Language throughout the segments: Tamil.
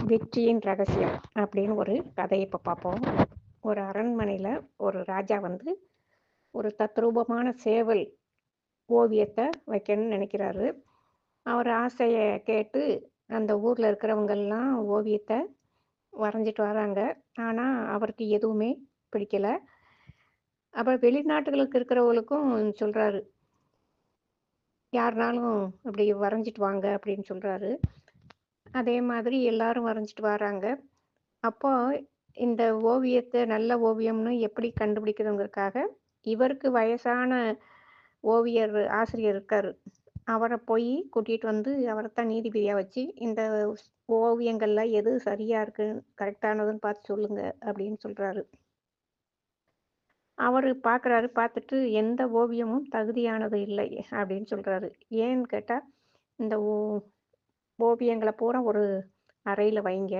வெற்றியின் ரகசியம் அப்படின்னு ஒரு கதையை இப்போ பார்ப்போம். ஒரு அரண்மனையில் ஒரு ராஜா வந்து ஒரு தத்ரூபமான சேவல் ஓவியத்தை வைக்கணும்னு நினைக்கிறாரு. அவர் ஆசையை கேட்டு அந்த ஊரில் இருக்கிறவங்கெல்லாம் ஓவியத்தை வரைஞ்சிட்டு வராங்க. ஆனால் அவருக்கு எதுவுமே பிடிக்கல. அப்புறம் வெளிநாட்டுகளுக்கு இருக்கிறவங்களுக்கும் சொல்கிறாரு, யாருனாலும் இப்படி வரைஞ்சிட்டு வாங்க அப்படின்னு சொல்கிறாரு. அதே மாதிரி எல்லாரும் வரைஞ்சிட்டு வராங்க. அப்போ இந்த ஓவியத்தை நல்ல ஓவியம்னு எப்படி கண்டுபிடிக்கிறதுங்கிறதுக்காக, இவருக்கு வயசான ஆசிரியர் இருக்காரு. அவர போய் கூட்டிட்டு வந்து அவரத்தான் நீதிபதியா வச்சு, இந்த ஓவியங்கள்ல எது சரியா இருக்கு, கரெக்டானதுன்னு பார்த்து சொல்லுங்க அப்படின்னு சொல்றாரு. அவரு பார்க்குறாரு. பார்த்துட்டு எந்த ஓவியமும் தகுதியானது இல்லை அப்படின்னு சொல்றாரு. ஏன்னு கேட்டா, இந்த ஓவியங்கள பூரா ஒரு அறையில வைங்க.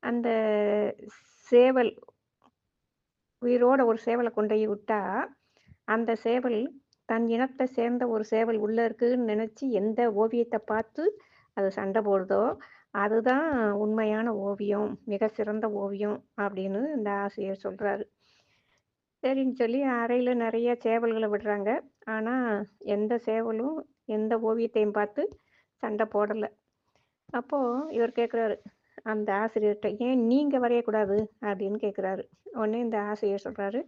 அந்த சேவல் உயிரோட ஒரு சேவல கொண்டோய் விட்டா, அந்த சேவல் தன் இனத்த சேர்ந்த ஒரு சேவல் உள்ள இருக்குன்னு நெனச்சு எந்த ஓவியத்த பார்த்து அது சண்டை போடுதோ, அதுதான் உண்மையான ஓவியம், மிக சிறந்த ஓவியம் அப்படின்னு இந்த ஆசிரியர் சொல்றாரு. சரின்னு சொல்லி அறையில நெறைய சேவல்கள விடுறாங்க. ஆனா, எந்த சேவலும் எந்த ஓவியத்தையும் பார்த்து சண்டை போடல. அப்போ இவர் கேட்குறாரு, அந்த ஆசிரியர்ட்ட, "ஏன் நீங்க வரையக்கூடாது?" அப்படின்னு கேட்குறாரு. உடனே இந்த ஆசிரியர் சொல்றாரு,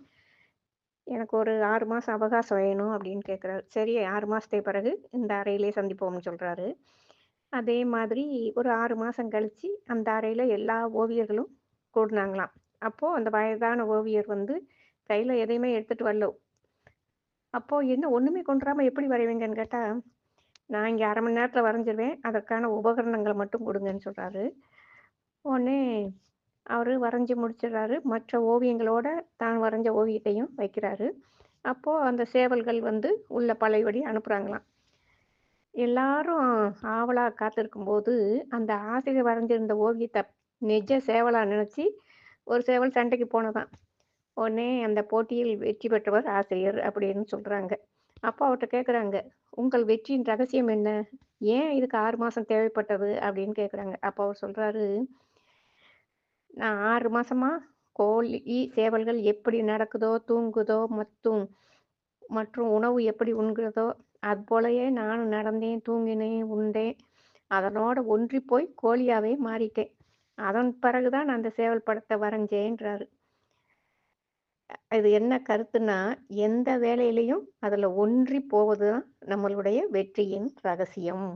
"எனக்கு ஒரு 6 மாசம் அவகாசம் வேணும்." அப்படின்னு கேட்குறாரு. சரி, 6 மாசத்துக்கு பிறகு இந்த அறையிலே சந்திப்போம்னு சொல்றாரு. அதே மாதிரி ஒரு 6 மாசம் கழிச்சு அந்த அறையில எல்லா ஓவியர்களும் கூடுனாங்களாம். அப்போ அந்த வயதான ஓவியர் வந்து கையில எதையுமே எடுத்துட்டு வரல. அப்போ என்ன ஒண்ணுமே கொண்டு வராம எப்படி வரைவீங்கன்னு கேட்டா, "நான் இங்க 1/2 மணி நேரத்துல வரைஞ்சிருவேன். அதற்கான உபகரணங்கள மட்டும் குடுங்கன்னு" சொல்றாரு. உடனே அவரு வரைஞ்சு முடிச்சிடுறாரு. மற்ற ஓவியங்களோட தான் வரைஞ்ச ஓவியத்தையும் வைக்கிறாரு. அப்போ அந்த சேவல்கள் வந்து உள்ள பழையபடி அனுப்புறாங்களாம். எல்லாரும் ஆவலா காத்திருக்கும்போது, அந்த ஆசிரியர் வரைஞ்சிருந்த ஓவியத்த நிஜ சேவலா நினைச்சு, ஒரு சேவல் சண்டைக்கு போனதாம். உடனே அந்த போட்டியில் வெற்றி பெற்றவர் ஆசிரியர் அப்படின்னு சொல்றாங்க. அப்போ அவர்ட்ட கேட்குறாங்க, "உங்கள் வெற்றியின் ரகசியம் என்ன? ஏன் இதுக்கு 6 மாசம் தேவைப்பட்டது?" அப்படின்னு கேட்குறாங்க. அப்போ அவர் சொல்றாரு, "நான் 6 மாசமா கோழி, சேவல்கள் எப்படி நடக்குதோ, தூங்குதோ, மற்றும் உணவு எப்படி உண்கிறதோ, அதுபோலயே நானும் நடந்தேன், தூங்கினேன், உண்டேன். அதனோட ஒன்றிப் போய் கோழியாவே மாறிட்டேன். அதன் பிறகு தான் நான் அந்த சேவல் படத்த வரைஞ்சேன்றாரு." இது என்ன கருத்துன்னா, எந்த வேலையிலயும் அதுல ஒன்றி போவது தான் நம்மளுடைய வெற்றியின் ரகசியம்.